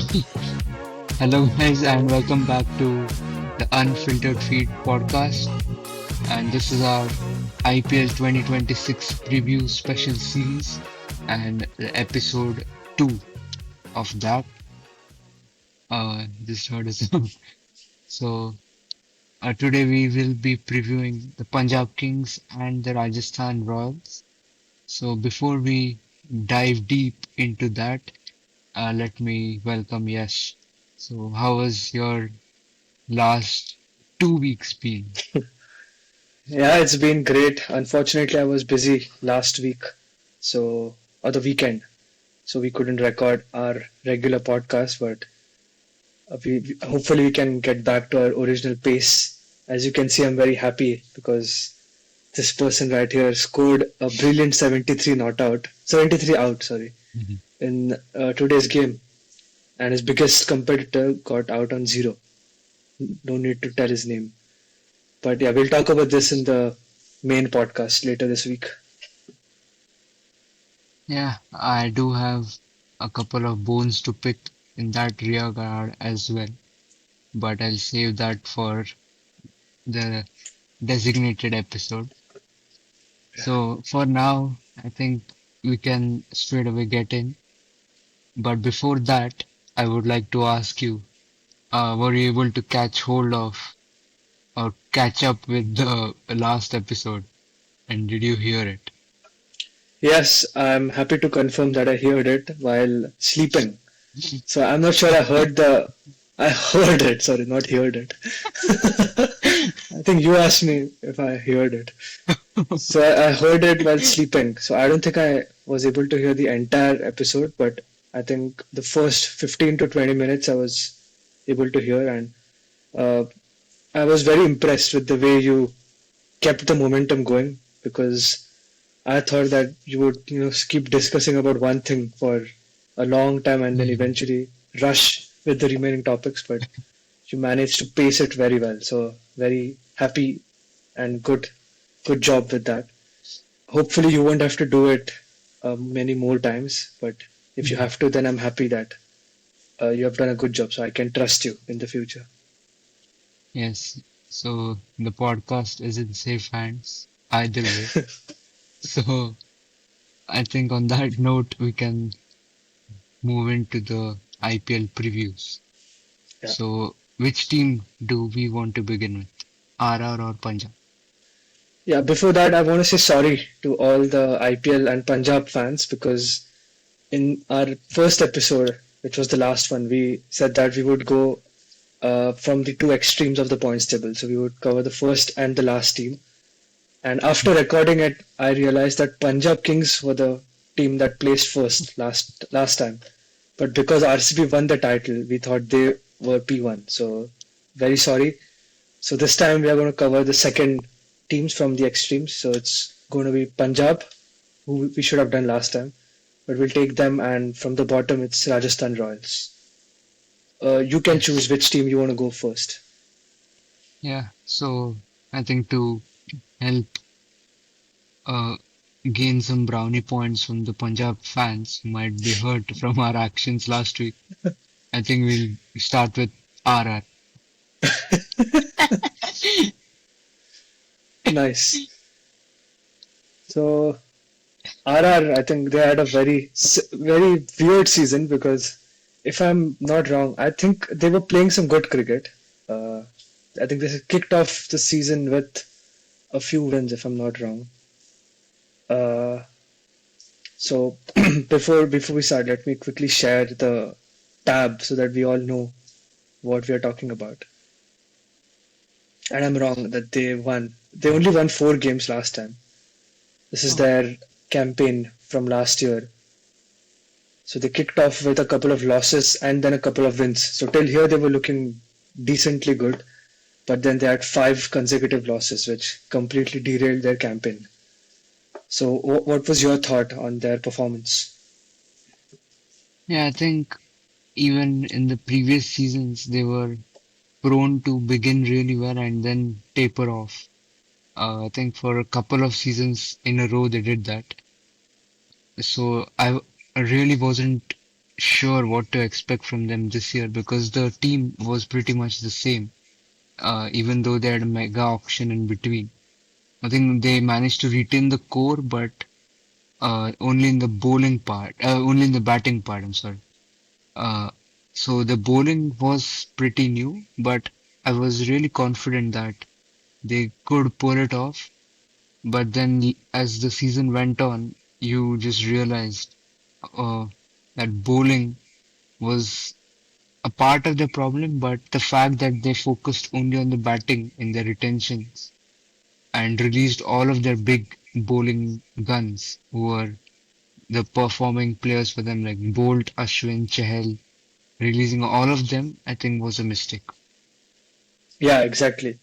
Hello, guys, and welcome back to the Unfiltered Feed podcast. And this is our IPL 2026 preview special series and the episode 2 of that. This third is so. Today we will be previewing the Punjab Kings and the Rajasthan Royals. So before we dive deep into that, let me welcome Yash. So how was your last 2 weeks been? Yeah, it's been great. Unfortunately, I was busy last week, or the weekend, so we couldn't record our regular podcast. But hopefully we can get back to our original pace. As you can see, I'm very happy because this person right here scored a brilliant 73 not out, 73 out, sorry, Mhm. in today's game, and his biggest competitor got out on zero. No need to tell his name. But yeah, we'll talk about this in the main podcast later this week. Yeah, I do have a couple of bones to pick in that rear guard as well, but I'll save that for the designated episode. So for now, I think we can straight away get in. But before that, I would like to ask you, were you able to catch hold of or catch up with the last episode? And did you hear it? Yes, I'm happy to confirm that I heard it while sleeping. So I'm not sure I heard it, sorry, not heard it. I think you asked me if I heard it. So I heard it while sleeping. So I don't think I was able to hear the entire episode, but I think the first 15 to 20 minutes I was able to hear, and uh, I was very impressed with the way you kept the momentum going because I thought that you would, keep discussing about one thing for a long time and then Mhm. eventually rush with the remaining topics, but you managed to pace it very well. So very happy and good job with that. Hopefully you won't have to do it many more times, but if you Mhm. have to, then I'm happy that you have done a good job. So I can trust you in the future. Yes, so the podcast is in safe hands either way. So I think on that note, we can move into the IPL previews. Yeah. So which team do we want to begin with? RR or Punjab? Yeah. Before that, I want to say sorry to all the IPL and Punjab fans because in our first episode, which was the last one, we said that we would go from the two extremes of the points table. So we would cover the first and the last team. And after recording it, I realized that Punjab Kings were the team that placed first last time. But because RCB won the title, we thought they were P1. So very sorry. So this time we are going to cover the second teams from the extremes. So it's going to be Punjab, who we should have done last time, but we'll take them. And from the bottom, it's Rajasthan Royals. You can choose Yes. which team you want to go first. Yeah, so I think to help uh, gain some brownie points from the Punjab fans who might be hurt from our actions last week, I think we'll start with RR. Nice. So RR, I think they had a very weird season because if I'm not wrong, I think they were playing some good cricket. Uh, I think they kicked off the season with a few wins, if I'm not wrong. Uh, so before we start, let me quickly share the tab so that we all know what we are talking about. And I'm wrong that they won. They only won 4 games last time. This is Oh, their campaign from last year. So they kicked off with a couple of losses and then a couple of wins. So till here they were looking decently good, but then they had 5 consecutive losses, which completely derailed their campaign. So what was your thought on their performance? yeah, I think even in the previous seasons, they were prone to begin really well and then taper off. I think for a couple of seasons in a row, they did that. So I really wasn't sure what to expect from them this year because the team was pretty much the same, even though they had a mega auction in between. I think they managed to retain the core, but only in the bowling part, only in the batting part, I'm sorry. Uh, so the bowling was pretty new, but I was really confident that they could pull it off. But then as the season went on, you just realized uh, that bowling was a part of the problem, but the fact that they focused only on the batting in their retentions and released all of their big bowling guns who were the performing players for them like Bolt, Ashwin, Chahal, releasing all of them, I think was a mistake. Yeah, exactly.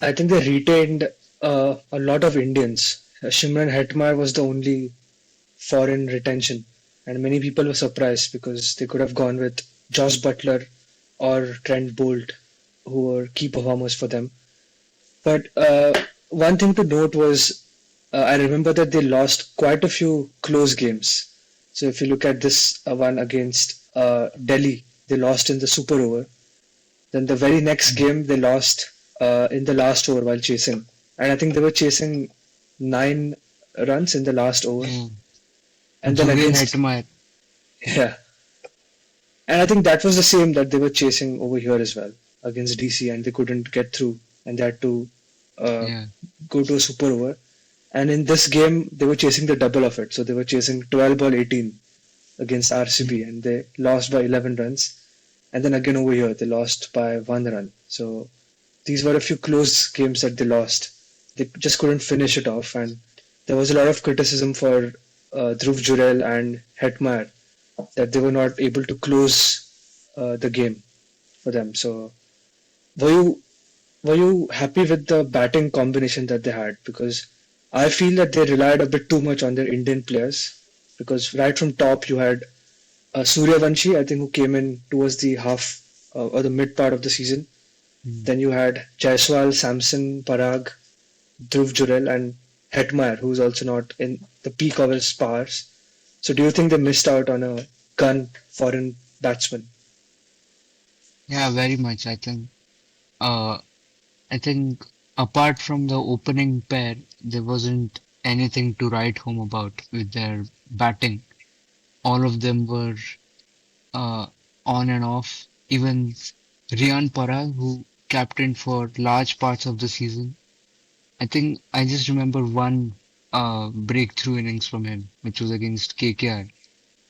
I think they retained a lot of Indians. Shimran Hetmar was the only foreign retention, and many people were surprised because they could have gone with Josh Butler or Trent Bolt, who were key performers for them. But one thing to note was I remember that they lost quite a few close games. So if you look at this one against Delhi, they lost in the super over. Then the very next Mm. game they lost in the last over while chasing, and I think they were chasing 9 runs in the last over. Yeah. And then Jurel against Hetmar, yeah, and I think that was the same that they were chasing over here as well against DC, and they couldn't get through, and they had to uh, yeah. go to a super over. And in this game, they were chasing the double of it, so they were chasing 12 ball 18 against RCB, Mm. and they lost by 11 runs. And then again over here, they lost by 1 run. So these were a few close games that they lost. They just couldn't finish it off, and there was a lot of criticism for Dhruv Jurel and Hetmeyer that they were not able to close the game for them. So were you were you happy with the batting combination that they had? Because I feel that they relied a bit too much on their Indian players. Because right from top you had Suryavanshi, I think, who came in towards the half or the mid part of the season. Mm. Then you had Jaiswal, Samson, Parag, Dhruv Jurel, and Hetmeyer, who's also not in the peak of his powers. So do you think they missed out on a gun foreign batsman? Yeah, very much. Uh, I think apart from the opening pair, there wasn't anything to write home about with their batting. All of them were uh, on and off. Even Riyan Parag, who captained for large parts of the season, I think I just remember one breakthrough innings from him, which was against KKR.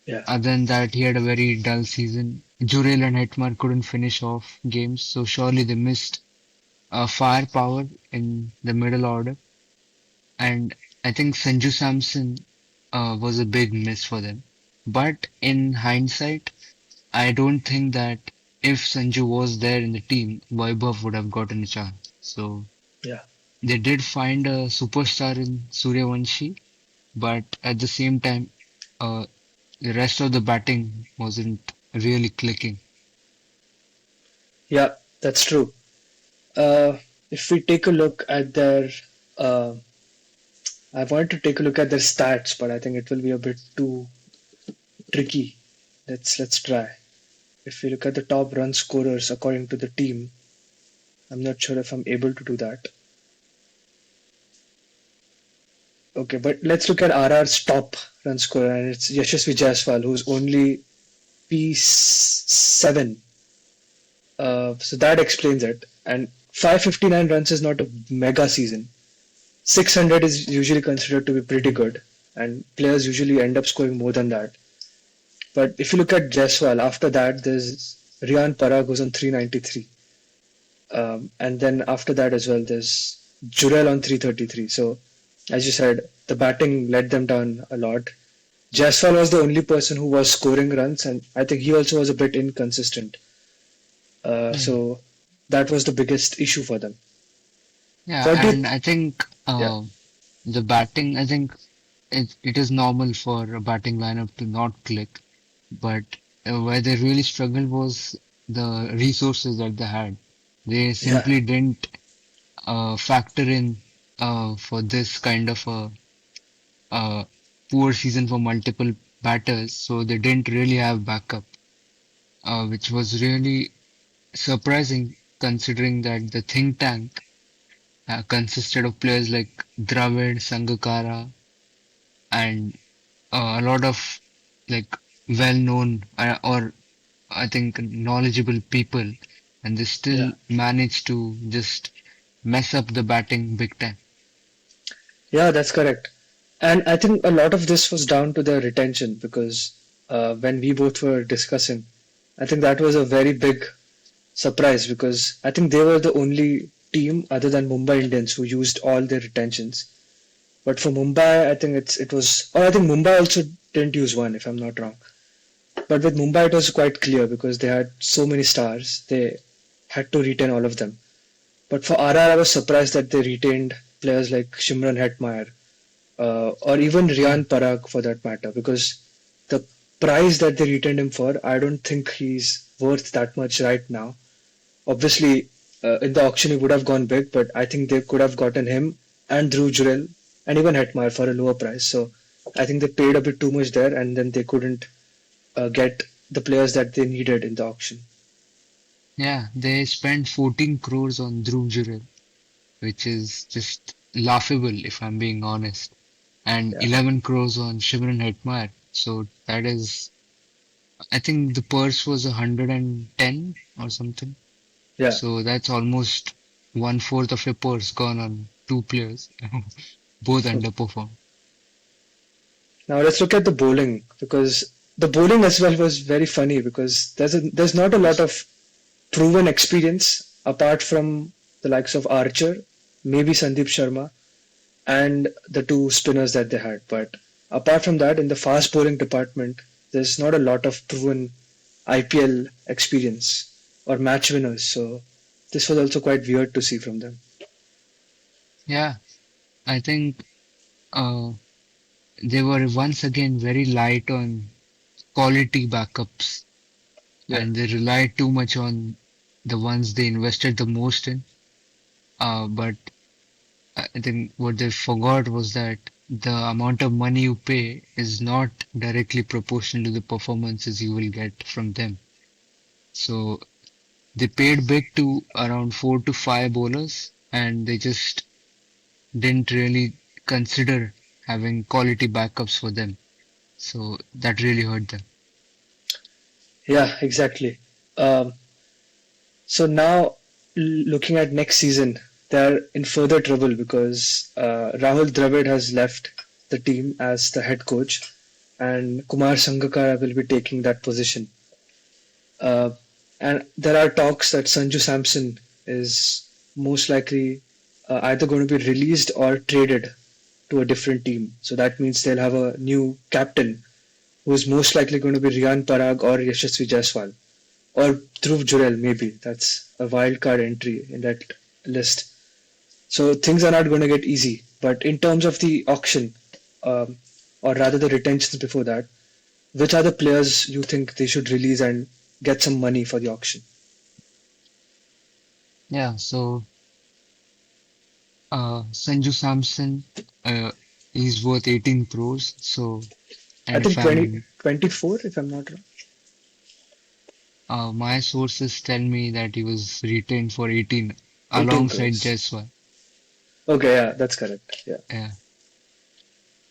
Yeah, Other than that, he had a very dull season. Jurel and Hetmar couldn't finish off games, so surely they missed firepower in the middle order. And I think Sanju Samson was a big miss for them. But in hindsight, I don't think that if Sanju was there in the team, Vaibhav would have gotten a chance. So yeah. they did find a superstar in Suryavanshi, but at the same time, uh, the rest of the batting wasn't really clicking. Yeah, that's true. Uh, if we take a look at their, uh, I wanted to take a look at their stats, but I think it will be a bit too tricky. Let's try. If we look at the top run scorers according to the team, I'm not sure if I'm able to do that. Okay, but let's look at RR's top run scorer, and it's Yashasvi Jaiswal, who's only P7. So that explains it. And 559 runs is not a mega season. 600 is usually considered to be pretty good, and players usually end up scoring more than that. But if you look at Jaiswal, after that, there's Riyan Parag who's on 393. And then after that as well, there's Jurel on 333. So, as you said, the batting let them down a lot. Jaiswal was the only person who was scoring runs, and I think he also was a bit inconsistent. Mm. So that was the biggest issue for them. Yeah, What do you? and I think Yeah, the batting, I think it is normal for a batting lineup to not click, but where they really struggled was the resources that they had. They yeah, simply didn't factor in for this kind of a poor season for multiple batters, so they didn't really have backup, which was really surprising considering that the think tank consisted of players like Dravid, Sangakkara, and a lot of like well-known or I think knowledgeable people, and they Yeah. still managed to just mess up the batting big time. Yeah, that's correct. And I think a lot of this was down to their retention because when we both were discussing, I think that was a very big surprise because I think they were the only team other than Mumbai Indians who used all their retentions. But for Mumbai, I think it was, or I think Mumbai also didn't use one, if I'm not wrong. But with Mumbai, it was quite clear because they had so many stars, they had to retain all of them. But for RR, I was surprised that they retained players like Shimran Hetmeyer or even Yeah, Riyan Parag for that matter, because the price that they retained him for, I don't think he's worth that much right now. Obviously, in the auction he would have gone big, but I think they could have gotten him and Dhruv Jurel and even Hetmeyer for a lower price. So I think they paid a bit too much there, and then they couldn't get the players that they needed in the auction. yeah, they spent 14 crores on Dhruv Jurel, which is just laughable if I'm being honest, and Yeah, 11 crores on Shimron Hetmeyer. So that is, I think the purse was 110 or something. yeah. So that's almost one fourth of your purse gone on two players. Both underperformed. Now let's look at the bowling because the bowling as well was very funny because there's not a lot of proven experience apart from the likes of Archer, maybe Sandeep Sharma, and the two spinners that they had. But apart from that, in the fast bowling department, there's not a lot of proven IPL experience or match winners. So this was also quite weird to see from them. Yeah, I think uh, they were once again very light on quality backups Yeah, and they relied too much on the ones they invested the most in. But I think what they forgot was that the amount of money you pay is not directly proportional to the performances you will get from them. So they paid big to around 4 to 5 bowlers and they just didn't really consider having quality backups for them. So that really hurt them. yeah, exactly. Um, So now, looking at next season, they're in further trouble because Rahul Dravid has left the team as the head coach, and Kumar Sangakkara will be taking that position. Uh, and there are talks that Sanju Samson is most likely either going to be released or traded to a different team. So that means they'll have a new captain who is most likely going to be Riyan Parag or Yashasvi Jaiswal or Dhruv Jurel, maybe. That's a wild card entry in that list. So things are not going to get easy. But in terms of the auction, um, or rather the retentions before that, which are the players you think they should release and get some money for the auction? Yeah, so Sanju Samson, he's worth 18 crores. So, I and if think 20, I'm, 24, if I'm not wrong. my sources tell me that he was retained for 18 18 alongside crores. Jaiswal. Okay, yeah, that's correct. Yeah, Yeah.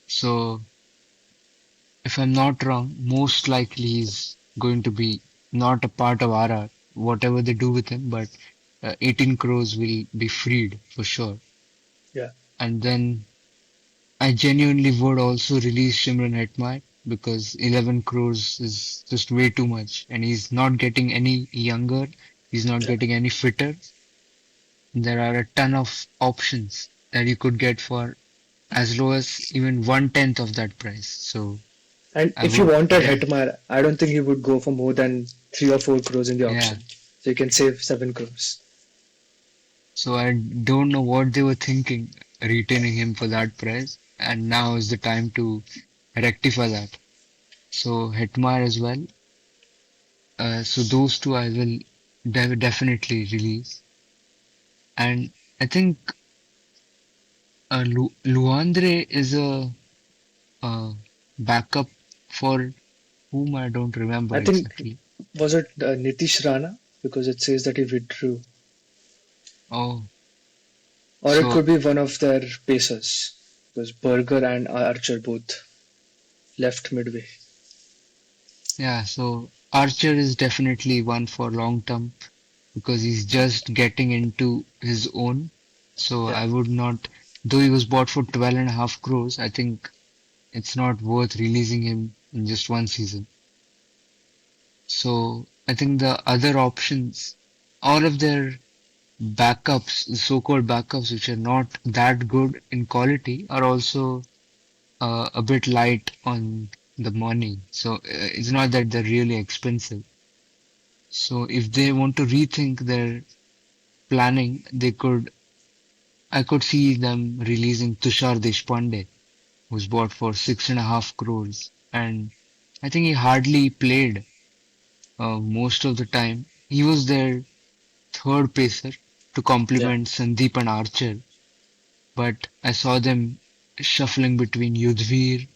So, if I'm not wrong, most likely he's going to be not a part of RR, whatever they do with him, but 18 crores will be freed for sure. yeah. And then I genuinely would also release Shimron Hetmar because 11 crores is just way too much. And he's not getting any younger. He's not Yeah. getting any fitter. There are a ton of options that you could get for as low as even 1/10 of that price. So And I if you would, wanted yeah, Hetmar, I don't think he would go for more than 3 or 4 crores in the yeah. auction. So you can save 7 crores. So I don't know what they were thinking retaining him for that price. And now is the time to rectify that. So Hetmar as well. So those two I will definitely release. And I think Luandre is a backup for whom I don't remember I think, exactly. was it Nitish Rana? Because it says that he withdrew. Oh, Or it so could be one of their pacers. Because Berger and Archer both left midway. yeah, so Archer is definitely one for long term because he's just getting into his own. So Yeah. I would not, though he was bought for 12.5 crores, I think it's not worth releasing him in just one season. So I think the other options, all of their backups, the so-called backups, which are not that good in quality, are also a bit light on the money. So it's not that they're really expensive. So if they want to rethink their planning, I could see them releasing Tushar Deshpande, who's bought for 6.5 crores. And I think he hardly played most of the time. He was their third pacer to Yeah. complement Sandeep and Archer. But I saw them shuffling between Yudhvir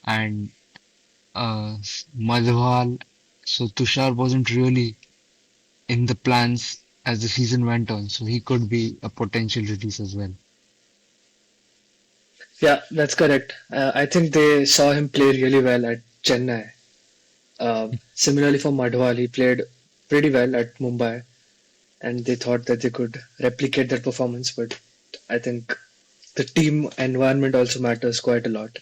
and Madhwal. So Tushar wasn't really in the plans as the season went on, so he could be a potential release as well. Yeah, that's correct. I think they saw him play really well at Chennai. Similarly for Madhwal, he played pretty well at Mumbai, and they thought that they could replicate that performance. But I think the team environment also matters quite a lot.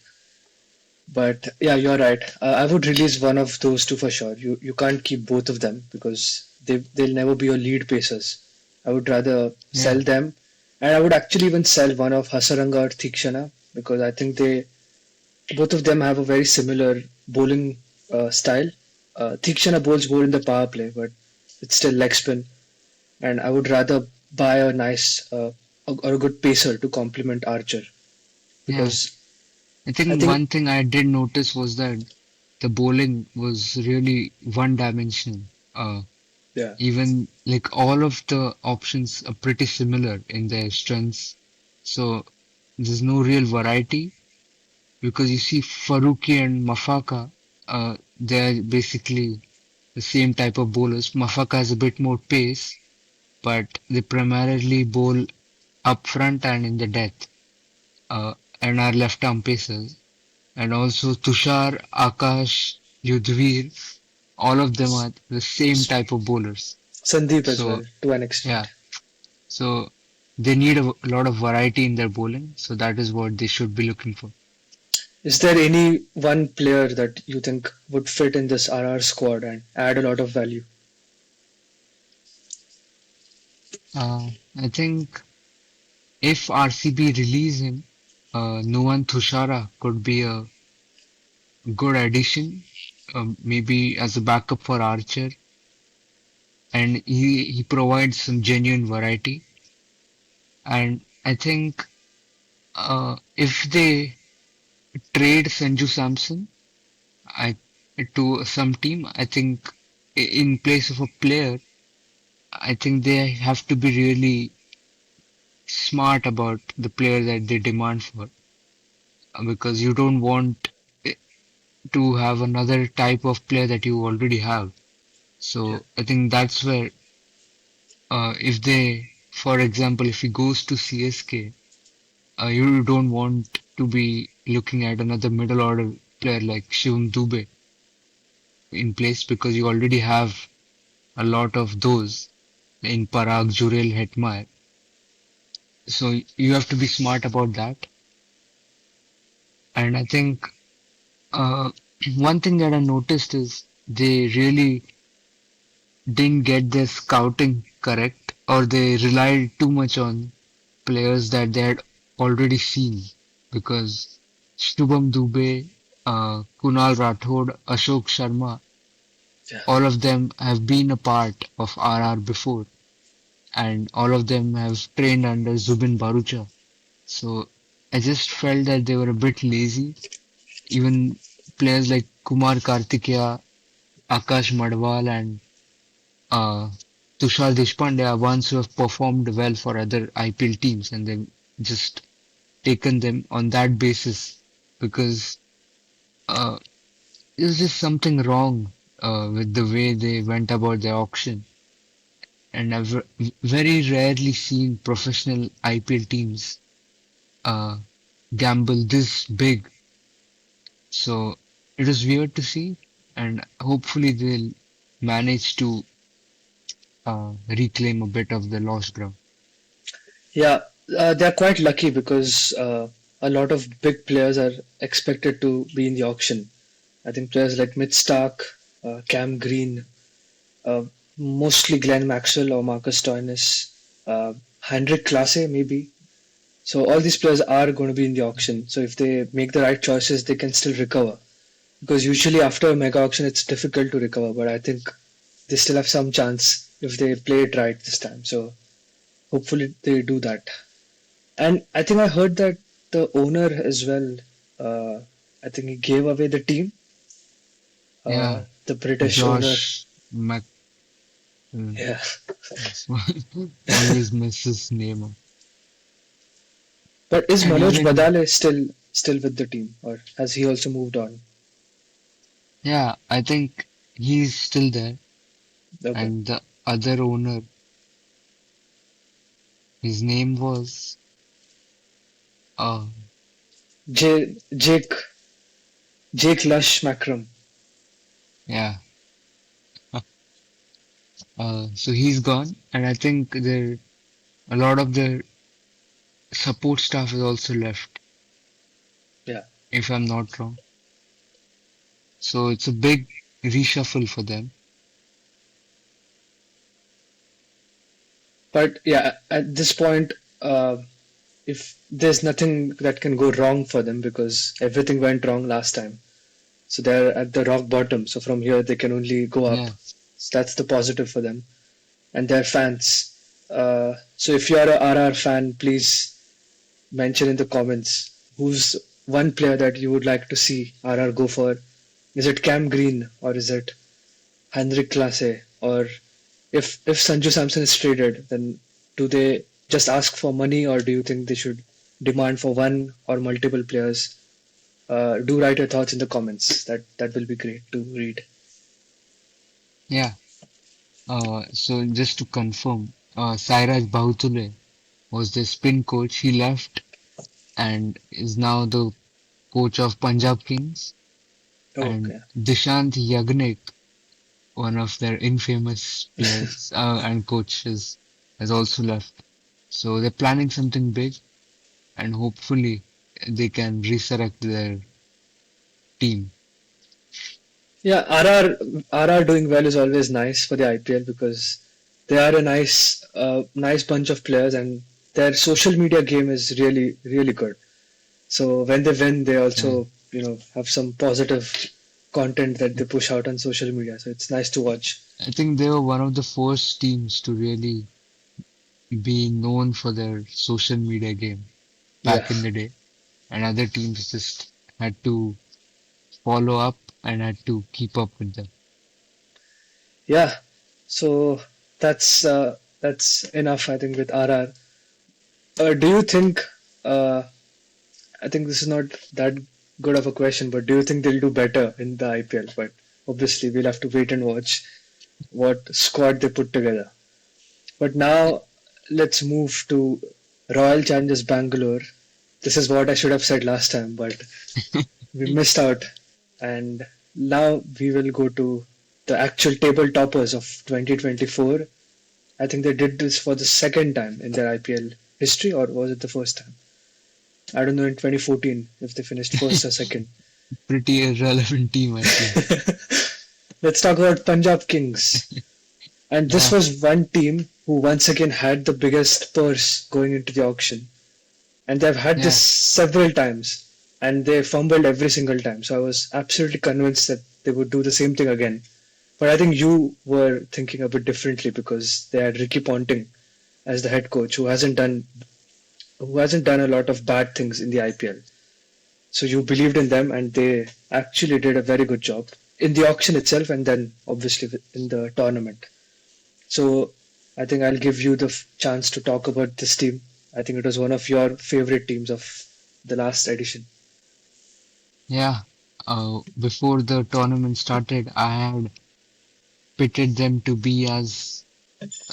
But yeah, you're right. I would release one of those two for sure. You can't keep both of them because they'll never be your lead pacers. I would rather Yeah, sell them, and I would actually even sell one of Hasaranga or Thikshana because I think they both of them have a very similar bowling style. Thikshana bowls more in the power play, but it's still leg spin, and I would rather buy a nice or a good pacer to complement Archer yeah. because I I think think one thing I did notice was that the bowling was really one-dimensional. yeah, Even like all of the options are pretty similar in their strengths, so there's no real variety because you see Faruqi and Mafaka, they're basically the same type of bowlers. Mafaka has a bit more pace, but they primarily bowl up front and in the death, uh, and are left arm pacers. And also Tushar, Akash, Yudhvir, all of them are the same type of bowlers. Sandeep as well So to an yeah, extent. so they need a lot of variety in their bowling. So that is what they should be looking for. Is there any one player that you think would fit in this RR squad and add a lot of value? I think if RCB release him, Nuwan Thushara could be a good addition, maybe as a backup for Archer, and he provides some genuine variety. And I think if they trade Sanju Samson I, to some team, I think in place of a player, I think they have to be really smart about the player that they demand for, because you don't want to have another type of player that you already have. Yeah, So I think that's where, if they, for example, if he goes to CSK, you don't want to be looking at another middle order player like Shivam Dube in place because you already have a lot of those in Parag, Jurel, Hetmar. So you have to be smart about that. And I think uh, one thing that I noticed is they really didn't get their scouting correct, or they relied too much on players that they had already seen. Because Shubham Dubey, Kunal Rathod, Ashok Sharma, yeah. all of them have been a part of RR before, and all of them have trained under Zubin Barucha. So I just felt that they were a bit lazy. Even players like Kumar Kartikeya, Akash Madwal, and uh, Tushar Deshpande are ones who have performed well for other IPL teams, and they've just taken them on that basis because uh, There's just something wrong with the way they went about their auction, and very rarely seen professional IPL teams uh, gamble this big. So it was weird to see, and hopefully they'll manage to reclaim a bit of the lost ground. Yeah, they're quite lucky because a lot of big players are expected to be in the auction. I think players like Mitch Stark, Cam Green, uh, mostly Glenn Maxwell or Marcus Stoinis, Hendrik Klase maybe. So all these players are going to be in the auction. So if they make the right choices, they can still recover. Because usually after a mega auction, it's difficult to recover. But I think they still have some chance if they play it right this time. So hopefully they do that. And I think I heard that the owner as well. Uh, I think he gave away the team. Yeah, The British owner. Josh Mac Yeah. always mess his name up. But is And Manoj even Badale still with the team, or has he also moved on? yeah, I think he's still there. Okay. And the other owner, his name was uh Jake Lush Macrum. yeah. So he's gone, and I think there a lot of the support staff is also left, Yeah. if I'm not wrong. So it's a big reshuffle for them. But yeah, at this point, if there's nothing that can go wrong for them because everything went wrong last time. So they're at the rock bottom. So from here, they can only go up. Yeah, So that's the positive for them. And their fans. So if you're a RR fan, please mention in the comments who's one player that you would like to see RR go for. Is it Cam Green or is it Henrik Klase? Or if Sanju Samson is traded, then do they just ask for money or do you think they should demand for one or multiple players? Do write your thoughts in the comments. That will be great to read. yeah. So just to confirm, Sairaj Bahutule was the spin coach. He left and is now the coach of Punjab Kings. Oh, And okay. Dishant Yagnik, one of their infamous players and coaches, has also left. So they're planning something big, and hopefully they can resurrect their team. Yeah, RR doing well is always nice for the IPL because they are a nice bunch of players and their social media game is really good. So when they win, they Yeah. also have some positive content that they push out on social media. So it's nice to watch. I think they were one of the first teams to really be known for their social media game Yeah, back in the day, and other teams just had to follow up and had to keep up with them. yeah. So that's enough, I think, with RR. Do you think? Uh, I think this is not that good of a question, but do you think they'll do better in the IPL? But obviously, we'll have to wait and watch what squad they put together. But now let's move to Royal Challengers Bangalore. This is what I should have said last time, but we missed out. And now we will go to the actual table toppers of 2024. I think they did this for the second time in their IPL history, or was it the first time? I don't know in 2014 if they finished first or second. Pretty irrelevant team, I feel. Let's talk about Punjab Kings. And this Yeah, was one team who once again had the biggest purse going into the auction. And they've had this yeah. several times. And they fumbled every single time. So I was absolutely convinced that they would do the same thing again. But I think you were thinking a bit differently because they had Ricky Ponting as the head coach who hasn't done a lot of bad things in the IPL. So you believed in them and they actually did a very good job in the auction itself and then obviously in the tournament. So I think I'll give you the chance to talk about this team. I think it was one of your favorite teams of the last edition. Yeah. Before the tournament started, I had pitted them to be as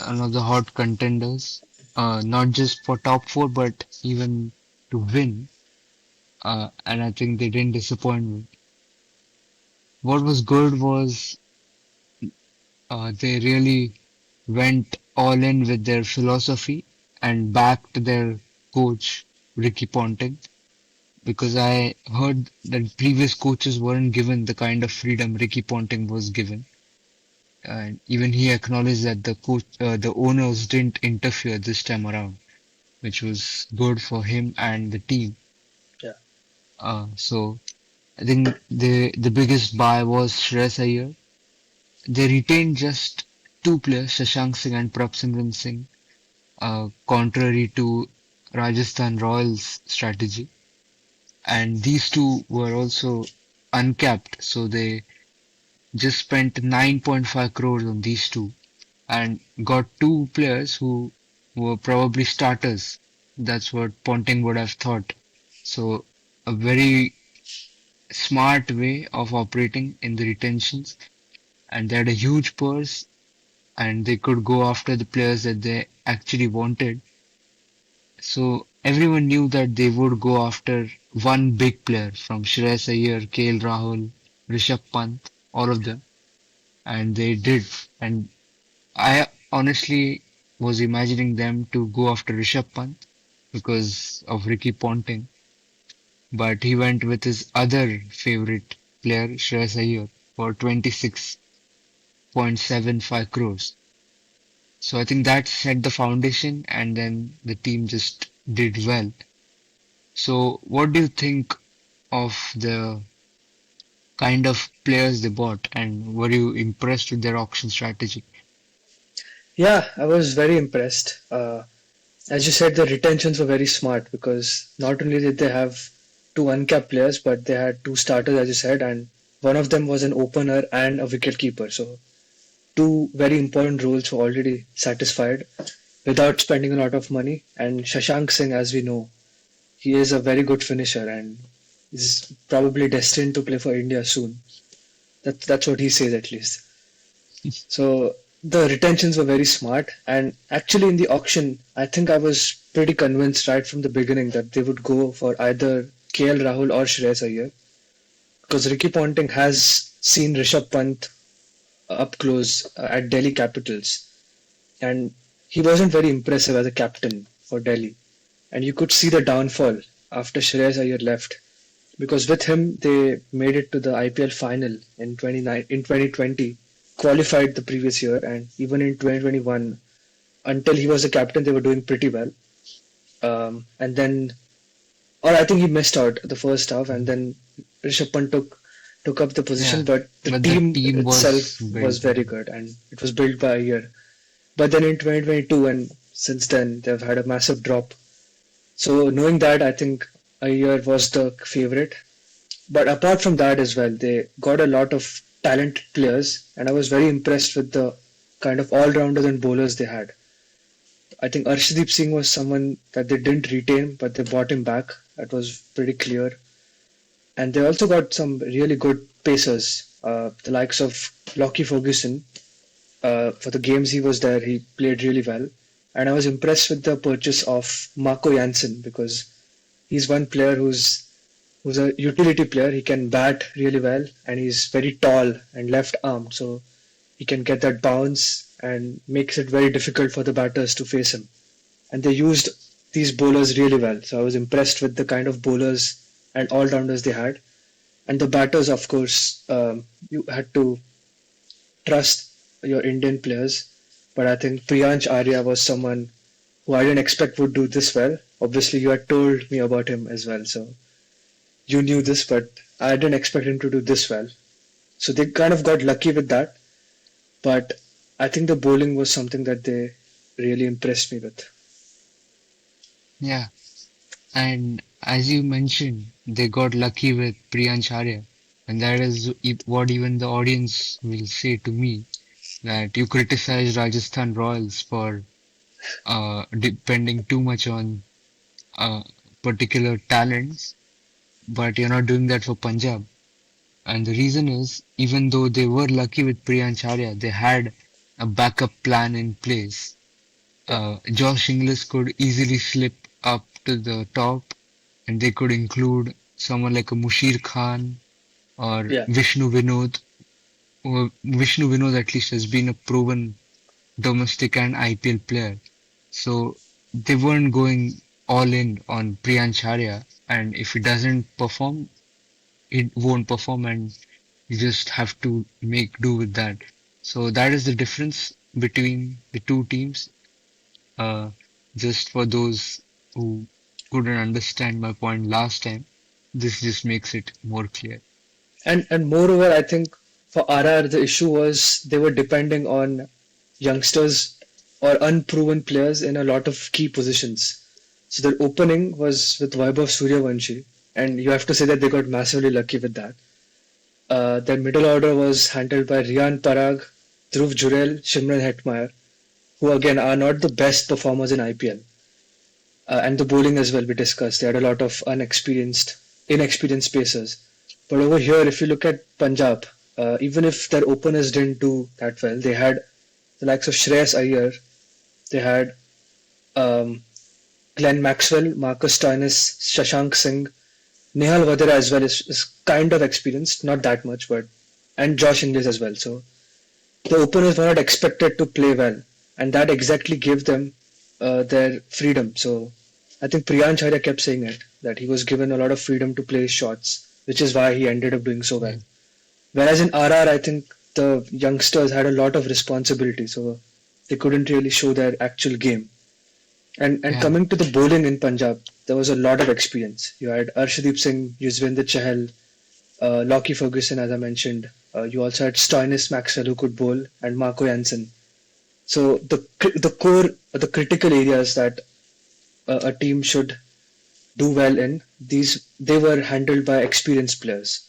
one of the hot contenders, not just for top four, but even to win. And I think they didn't disappoint me. What was good was they really went all in with their philosophy and backed their coach, Ricky Ponting, because I heard that previous coaches weren't given the kind of freedom Ricky Ponting was given. And even he acknowledged that the owners didn't interfere this time around, which was good for him and the team. Yeah. So I think the biggest buy was Shreyas Iyer. They retained just two players, Shashank Singh and Prabhsimran Singh, contrary to Rajasthan Royals' strategy. And these two were also uncapped, so they just spent 9.5 crores on these two and got two players who were probably starters. That's what Ponting would have thought. So a very smart way of operating in the retentions, and they had a huge purse and they could go after the players that they actually wanted. So everyone knew that they would go after one big player from Shreyas Iyer, KL Rahul, Rishabh Pant, all of them, and they did. And I honestly was imagining them to go after Rishabh Pant because of Ricky Ponting, but he went with his other favorite player, Shreyas Iyer, for 26.75 crores. So I think that set the foundation, and then the team just did well. So what do you think of the kind of players they bought, and were you impressed with their auction strategy? Yeah, I was very impressed. As you said, the retentions were very smart because not only did they have two uncapped players, but they had two starters, as you said, and one of them was an opener and a wicket keeper. So two very important roles were already satisfied without spending a lot of money. And Shashank Singh, as we know, he is a very good finisher and is probably destined to play for India soon. That's what he says at least. So the retentions were very smart, and actually in the auction, I think I was pretty convinced right from the beginning that they would go for either KL Rahul or Shreyas Iyer because Ricky Ponting has seen Rishabh Pant up close at Delhi Capitals, and he wasn't very impressive as a captain for Delhi, and you could see the downfall after Shreyas Iyer left because with him they made it to the IPL final in 2020, qualified the previous year, and even in 2021 until he was the captain they were doing pretty well. And then, or I think he missed out the first half, and then Rishabh Pant took up the position, Yeah, but the but the team team was itself was built very well. good and it was built by a year. But then in 2022 and since then they've had a massive drop. So knowing that, I think a year was the favorite. But apart from that as well, they got a lot of talent players, and I was very impressed with the kind of all-rounders and bowlers they had. I think Arshdeep Singh was someone that they didn't retain, but they bought him back. That was pretty clear. And they also got some really good pacers, the likes of Lockie Ferguson. For the games he was there, he played really well. And I was impressed with the purchase of Marco Jansen because he's one player who's a utility player. He can bat really well and he's very tall and left armed. So he can get that bounce and makes it very difficult for the batters to face him. And they used these bowlers really well. So I was impressed with the kind of bowlers and all rounders they had. And the batters, of course, you had to trust your Indian players. But I think Priyansh Arya was someone who I didn't expect would do this well. Obviously, you had told me about him as well. So you knew this, but I didn't expect him to do this well. So they kind of got lucky with that. But I think the bowling was something that they really impressed me with. Yeah, and as you mentioned, they got lucky with Priyancharya, and that is what even the audience will say to me, that you criticize Rajasthan Royals for depending too much on uh, particular talents, but you're not doing that for Punjab. And the reason is, even though they were lucky with Priyancharya, they had a backup plan in place. Yeah, Josh Inglis could easily slip up to the top, and they could include someone like a Mushir Khan or yeah. Vishnu Vinod. Vishnu Vinod at least has been a proven domestic and IPL player. So they weren't going all in on Priyancharya, and if he doesn't perform, it won't perform, and you just have to make do with that. So that is the difference between the two teams. Uh, just for those who couldn't understand my point last time, this just makes it more clear. And moreover, I think for RR the issue was they were depending on youngsters or unproven players in a lot of key positions. So their opening was with Vaibhav Suryavanshi, and you have to say that they got massively lucky with that. Their middle order was handled by Rian Parag, Dhruv Jurel, Shimran Hetmeyer, who again are not the best performers in IPL. And the bowling as well we discussed. They had a lot of inexperienced pacers. But over here, if you look at Punjab, even if their openers didn't do that well, they had the likes of Shreyas Iyer, they had um, Glenn Maxwell, Marcus Stoinis, Shashank Singh, Nehal Vadera as well is kind of experienced, not that much, but and Josh Inglis as well. So the openers were not expected to play well, and that exactly gave them their freedom. So I think Priyan Chahria kept saying it that he was given a lot of freedom to play his shots, which is why he ended up doing so well. Yeah, Whereas in RR, I think the youngsters had a lot of responsibility, so they couldn't really show their actual game. And yeah, coming to the bowling in Punjab, there was a lot of experience. You had Arshdeep Singh, Yuzvendra Chahal, Lockie Ferguson, as I mentioned. You also had Stoinis Maxwell who could bowl, and Marco Jansen. So the core, the critical areas that a team should do well in, these they were handled by experienced players,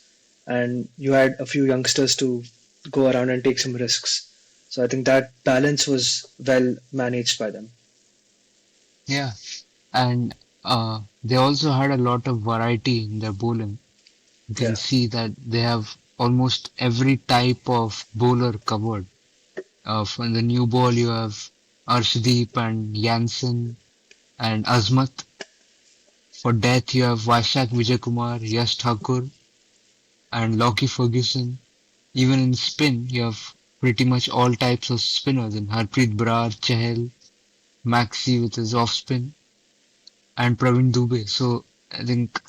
and you had a few youngsters to go around and take some risks. So I think that balance was well managed by them. yeah. And they also had a lot of variety in their bowling. You can Yeah, see that they have almost every type of bowler covered. From the new ball, you have Arshdeep and Jansen and Azmat. For death, you have Vaishak Vijayakumar, Yash Thakur, and Lockie Ferguson. Even in spin, you have pretty much all types of spinners in Harpreet Brar, Chahal, Maxi with his off spin, and Praveen Dubey. So I think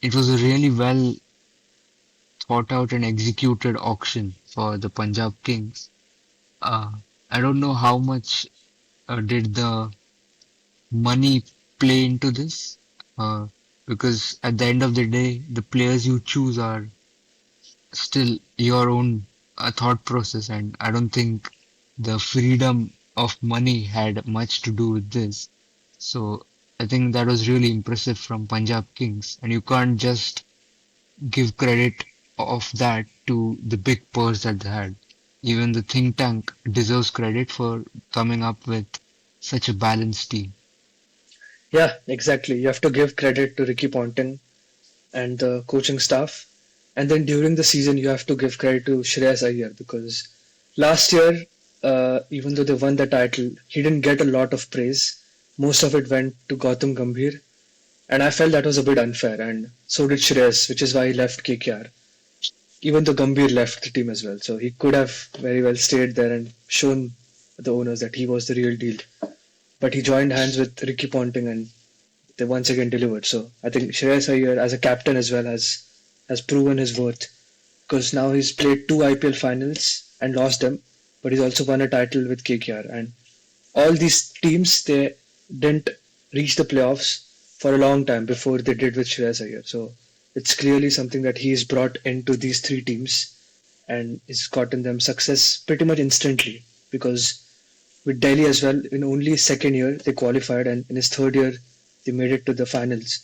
it was a really well thought out and executed auction for the Punjab Kings. Uh, I don't know how much did the money play into this, uh, because at the end of the day, the players you choose are still your own thought process, and I don't think the freedom of money had much to do with this. So I think that was really impressive from Punjab Kings, and you can't just give credit of that to the big purse that they had. Even the think tank deserves credit for coming up with such a balanced team. yeah, exactly. You have to give credit to Ricky Ponting and the coaching staff, and then during the season you have to give credit to Shreyas Iyer because last year, even though they won the title, he didn't get a lot of praise. Most of it went to Gautam Gambhir, and I felt that was a bit unfair, and so did Shreyas, which is why he left KKR. Even though Gambhir left the team as well, so he could have very well stayed there and shown the owners that he was the real deal. But he joined hands with Ricky Ponting, and they once again delivered. So I think Shreyas Iyer, as a captain as well, has proven his worth because now he's played two IPL finals and lost them, but he's also won a title with KKR. And all these teams they didn't reach the playoffs for a long time before they did with Shreyas Iyer. So it's clearly something that he's brought into these three teams and it's gotten them success pretty much instantly because with Delhi as well, in only his second year they qualified, and in his third year they made it to the finals.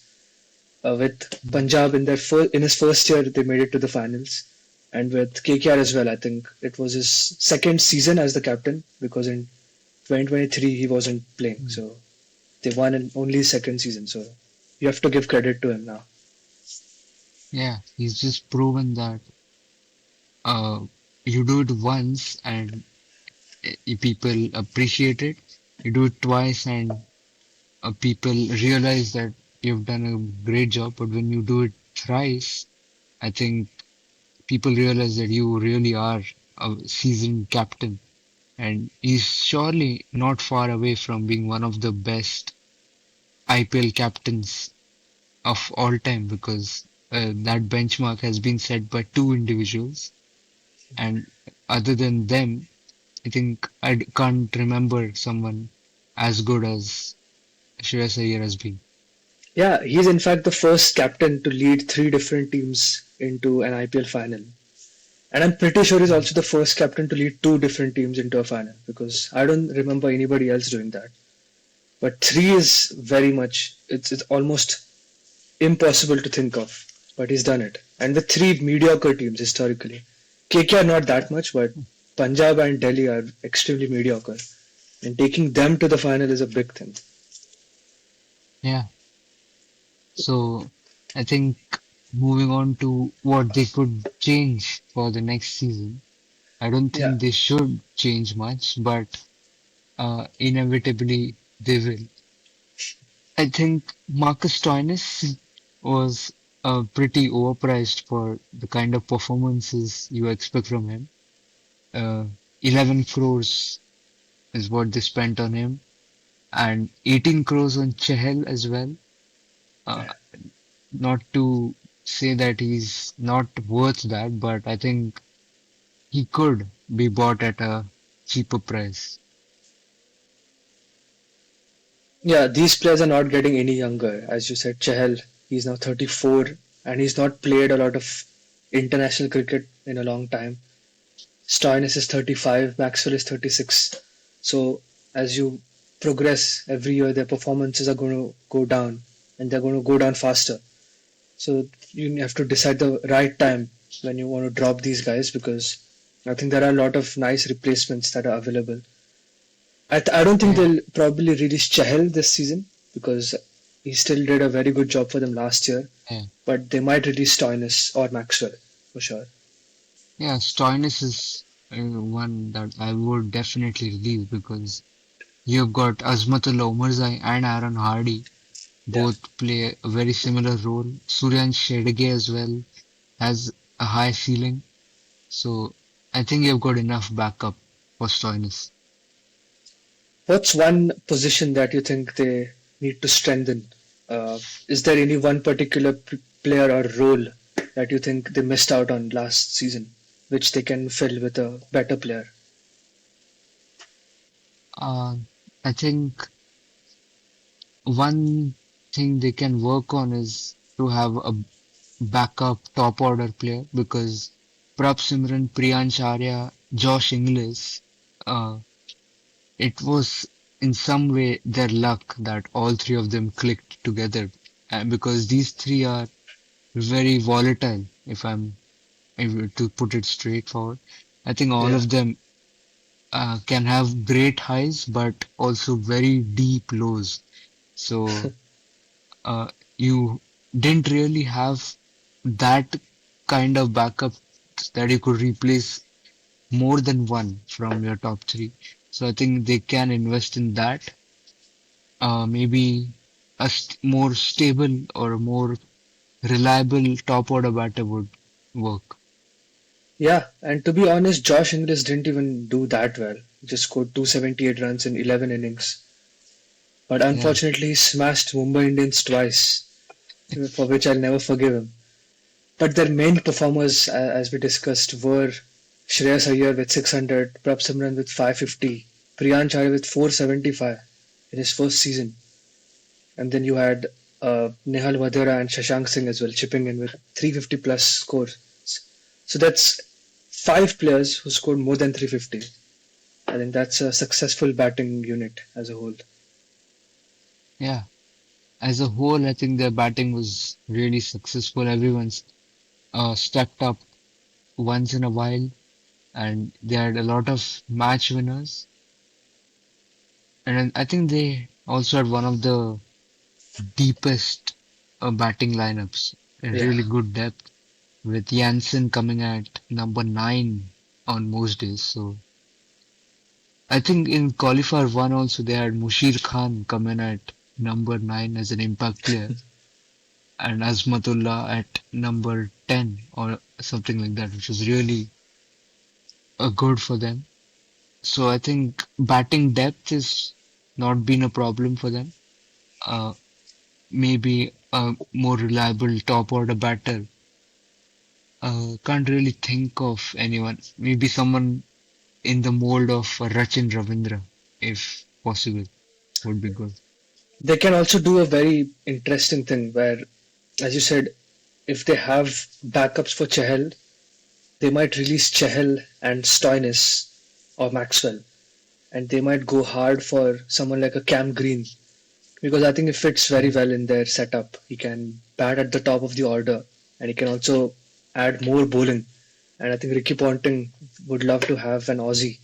With Punjab in his first year they made it to the finals, and with KKR as well. I think it was his second season as the captain because in 2023 he wasn't playing, so they won in only his second season. So you have to give credit to him now. Yeah, he's just proven that. uh, you do it once and people appreciate it. You do it twice and people realize that you've done a great job. But when you do it thrice, I think people realize that you really are a seasoned captain. And he's surely not far away from being one of the best IPL captains of all time because that benchmark has been set by two individuals. And other than them, I think can't remember someone as good as Shreyas Iyer has been. Yeah, he's in fact the first captain to lead three different teams into an IPL final. And I'm pretty sure he's Mm. also the first captain to lead two different teams into a final because I don't remember anybody else doing that. But three is very much, it's almost impossible to think of. But he's done it. And with three mediocre teams historically. KKR not that much, but Punjab and Delhi are extremely mediocre. And taking them to the final is a big thing. Yeah. So I think moving on to what they could change for the next season, I don't Yeah. think they should change much, but inevitably they will. I think Marcus Stoinis was pretty overpriced for the kind of performances you expect from him. Uh, 11 crores is what they spent on him, and 18 crores on Chehel as well. Uh, Yeah. not to say that he's not worth that, but I think he could be bought at a cheaper price. Yeah, these players are not getting any younger. As you said, Chahal, he's now 34 and he's not played a lot of international cricket in a long time. Stoinis is 35, Maxwell is 36. So as you progress every year, their performances are going to go down and they're going to go down faster. So you have to decide the right time when you want to drop these guys because I think there are a lot of nice replacements that are available. I don't think Yeah, they'll probably release Chahel this season because he still did a very good job for them last year. yeah, But they might release Stoinis or Maxwell for sure. yeah. Stoinis is one that I would definitely leave because you've got Azmatul Omarzai and Aaron Hardy Yeah. both play a very similar role. Suryan Shedage as well has a high ceiling. So I think you've got enough backup for Stoinis. What's one position that you think they need to strengthen? Is there any one particular player or role that you think they missed out on last season, which they can fill with a better player? Uh, I think one thing they can work on is to have a backup top order player because Prab Simran, Priyansh Arya, Josh Inglis, uh, it was in some way their luck that all three of them clicked together. And because these three are very volatile, if to put it straightforward. I think all Yeah. of them can have great highs, but also very deep lows. So uh, you didn't really have that kind of backup that you could replace more than one from your top three. So I think they can invest in that. Maybe a more stable or more reliable top order batter would work. Yeah, and to be honest, Josh Inglis didn't even do that well. He just scored 278 runs in 11 innings. But Yeah, unfortunately, he smashed Mumbai Indians twice, for which I'll never forgive him. But their main performers, as we discussed, were Shreyas Iyer with 600, Prab Simran with 550, Priyansh Arya with 475 in his first season. And then you had Nehal Vadera and Shashank Singh as well, chipping in with 350 plus scores. So that's five players who scored more than 350. I think that's a successful batting unit as a whole. yeah. As a whole, I think their batting was really successful. Everyone's stepped up once in a while, and they had a lot of match winners. And then I think they also had one of the deepest batting lineups, a Yeah. really good depth. with Janssen coming at number 9 on most days. So I think in qualifier 1 also they had Mushir Khan coming at number 9 as an impact player and Azmatullah at number 10 or something like that, which was really good for them. So I think batting depth is not been a problem for them. Uh, Maybe a more reliable top order batter. Can't really think of anyone. Maybe someone in the mold of Rachin Ravindra, if possible, would be good. They can also do a very interesting thing where, as you said, if they have backups for Chahal, they might release Chahal and Stoinis or Maxwell, and they might go hard for someone like a Cam Green because I think it fits very Mm. well in their setup. He can bat at the top of the order, and he can also add more bowling. And I think Ricky Ponting would love to have an Aussie,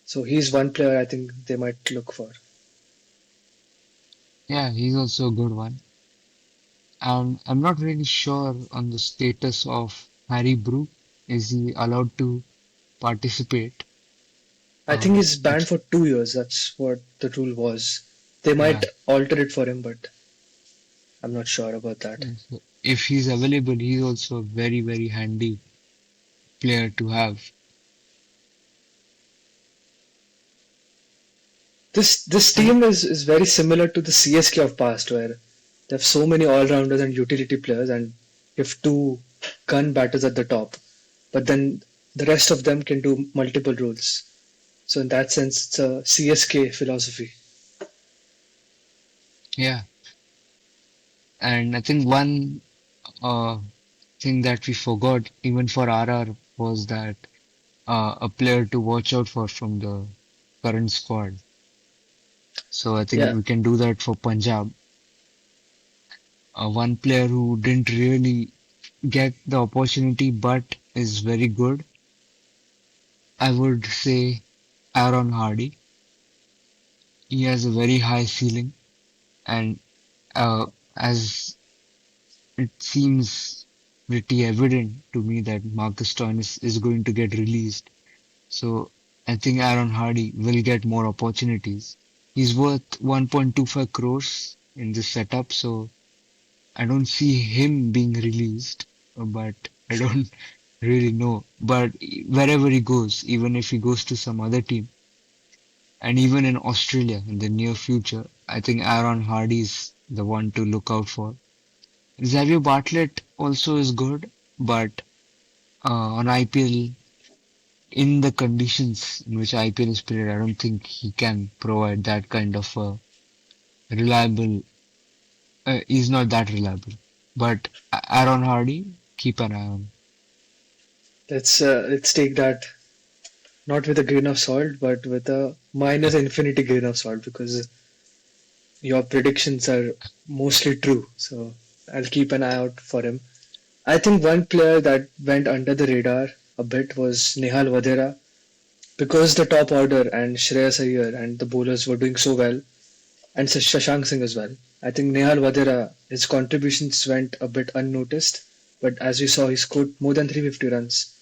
so he's one player I think they might look for. Yeah, he's also a good one. And I'm not really sure on the status of Harry Brook. Is he allowed to participate? I think he's banned It's for 2 years. That's what the rule was. They might yeah. alter it for him, but I'm not sure about that. Yeah, so if he's available, he's also a very, very handy player to have. This And team is very similar to the CSK of past, where they have so many all rounders and utility players, and you have two gun batters at the top. But then the rest of them can do multiple roles. So in that sense, it's a CSK philosophy. yeah, and I think one uh, thing that we forgot even for RR was that a player to watch out for from the current squad. So I think Yeah, we can do that for Punjab. One player who didn't really get the opportunity but is very good. I would say Aaron Hardy. He has a very high ceiling, and as it seems pretty evident to me that Marcus Stoinis is going to get released. So I think Aaron Hardy will get more opportunities. He's worth 1.25 crores in this setup, so I don't see him being released, but I don't really know. But wherever he goes, even if he goes to some other team, and even in Australia in the near future, I think Aaron Hardy is the one to look out for. Xavier Bartlett also is good, but on IPL, in the conditions in which IPL is played, I don't think he can provide that kind of reliable. He's not that reliable. But Aaron Hardy, keep an eye on. let's take that not with a grain of salt, but with a minus infinity grain of salt because your predictions are mostly true. So I'll keep an eye out for him. I think one player that went under the radar a bit was Nihal Vadera because the top order and Shreyas Iyer and the bowlers were doing so well, and Shashank Singh as well. I think Nihal Vadera, his contributions went a bit unnoticed, but as we saw, he scored more than 350 runs.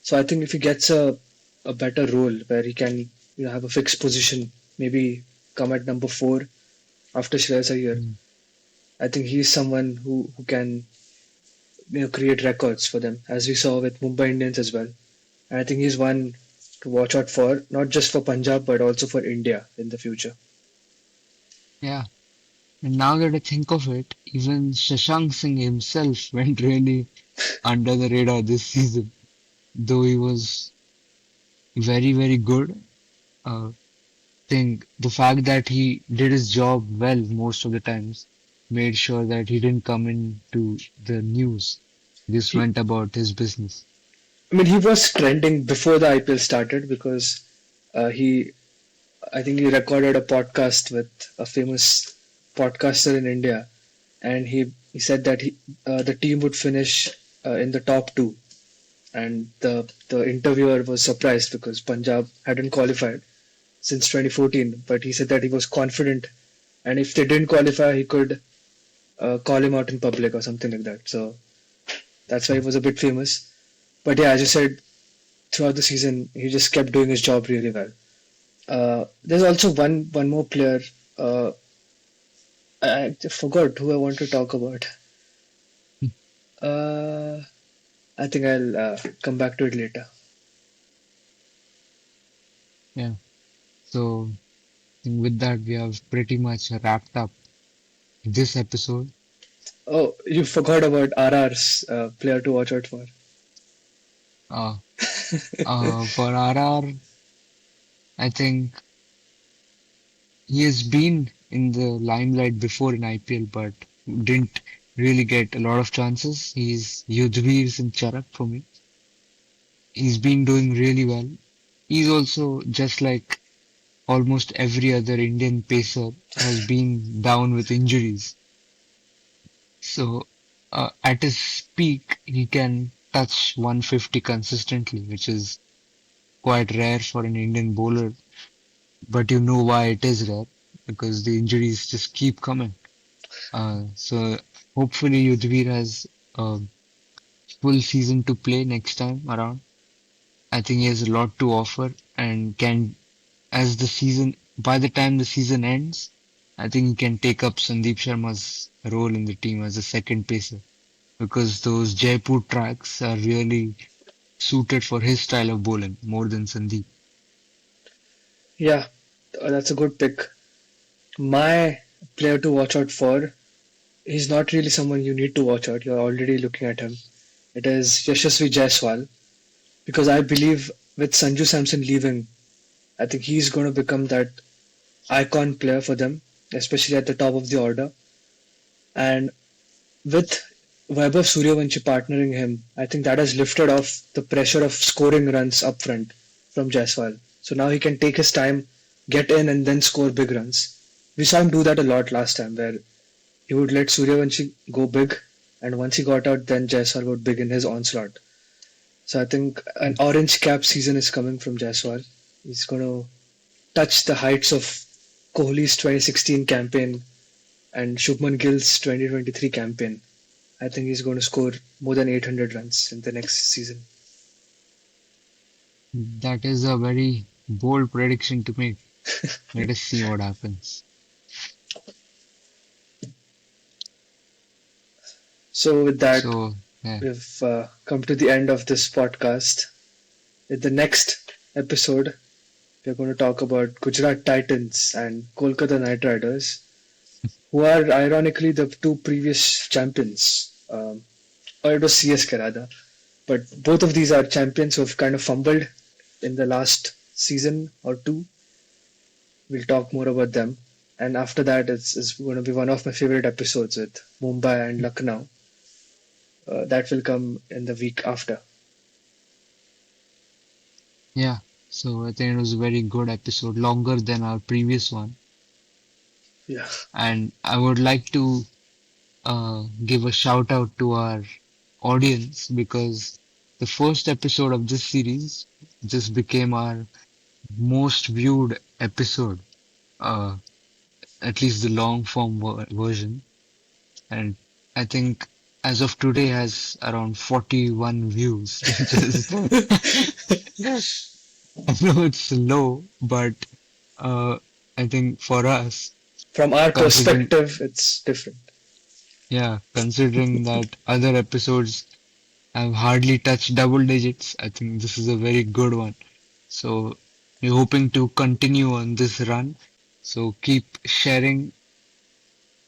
So I think if he gets a better role where he can have a fixed position, maybe come at number 4 after Shreyas Iyer, Mm. I think he's someone who can create records for them, as we saw with Mumbai Indians as well. And I think he's one to watch out for, not just for Punjab but also for India in the future. Yeah. And now that I think of it, even Shashank Singh himself went really under the radar this season, though he was very, very good. Uh, think the fact that he did his job well most of the times made sure that he didn't come into the news. Just He, went about his business. I mean, he was trending before the IPL started because he, I think he recorded a podcast with a famous podcaster in India, and he said that the team would finish in the top two, and the interviewer was surprised because Punjab hadn't qualified since 2014, but he said that he was confident, and if they didn't qualify, he could call him out in public or something like that. So That's why he was a bit famous. But yeah, as you said, throughout the season, he just kept doing his job really well. There's also one more player. Uh, I forgot who I want to talk about. Uh, I think I'll come back to it later. Yeah. So with that, we have pretty much wrapped up this episode. Oh, you forgot about RR's player to watch out for. Uh, for RR, I think he has been in the limelight before in IPL, but didn't really get a lot of chances. He's Yudhvir Singh Charak for me. He's been doing really well. He's also just like almost every other Indian pacer has been down with injuries. So at his peak, he can touch 150 consistently, which is quite rare for an Indian bowler. But you know why it is rare, because the injuries just keep coming. So hopefully Yudhvir has a full season to play next time around. I think he has a lot to offer and can, as the season, by the time the season ends, I think he can take up Sandeep Sharma's role in the team as a second pacer because those Jaipur tracks are really suited for his style of bowling more than Sandeep. Yeah, that's a good pick. My player to watch out for, he's not really someone you need to watch out. You're already looking at him. It is Yashasvi Jaiswal because I believe with Sanju Samson leaving, I think he's going to become that icon player for them, especially at the top of the order. And with Vaibhav Suryavanshi partnering him, I think that has lifted off the pressure of scoring runs up front from Jaiswal. So now he can take his time, get in, and then score big runs. We saw him do that a lot last time, where he would let Suryavanshi go big, and once he got out, then Jaiswal would begin his onslaught. So I think an orange cap season is coming from Jaiswal. He's going to touch the heights of Kohli's 2016 campaign and Shubman Gill's 2023 campaign. I think he's going to score more than 800 runs in the next season. That is a very bold prediction to make. Let us see what happens. So, with that, So, yeah, we've come to the end of this podcast. In the next episode, we're going to talk about Gujarat Titans and Kolkata Knight Riders, who are ironically the two previous champions. Or it was CSK rather. But both of these are champions who have kind of fumbled in the last season or two. We'll talk more about them. And after that, it's going to be one of my favorite episodes with Mumbai and Lucknow. That will come in the week after. yeah. So I think it was a very good episode, longer than our previous one. Yeah. And I would like to give a shout out to our audience because the first episode of this series just became our most viewed episode, uh, at least the long form version. And I think as of today has around 41 views, which is, I know it's low, but uh, I think for us, From our considering, perspective, it's different. yeah, considering that other episodes have hardly touched double digits, I think this is a very good one. So we're hoping to continue on this run. So keep sharing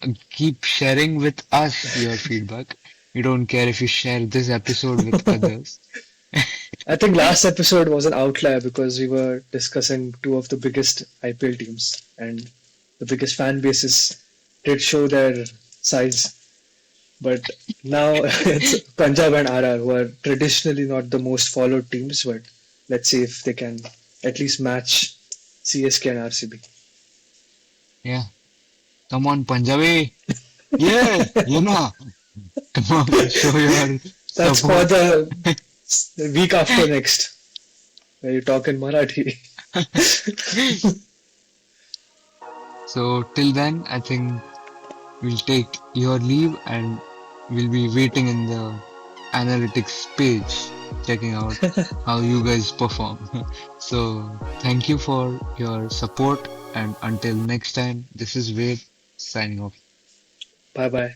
with us your feedback. We don't care if you share this episode with others. I think last episode was an outlier because we were discussing two of the biggest IPL teams and the biggest fan bases did show their size. But now it's Punjab and RR who are traditionally not the most followed teams, but let's see if they can at least match CSK and RCB. Yeah, come on, Punjabi. Yeah, you know, come on, show your That's for support. the week after next, where you talk in Marathi. So till then, I think we'll take your leave and we'll be waiting in the analytics page, checking out how you guys perform. So thank you for your support, and until next time, this is Wade signing off. Bye bye.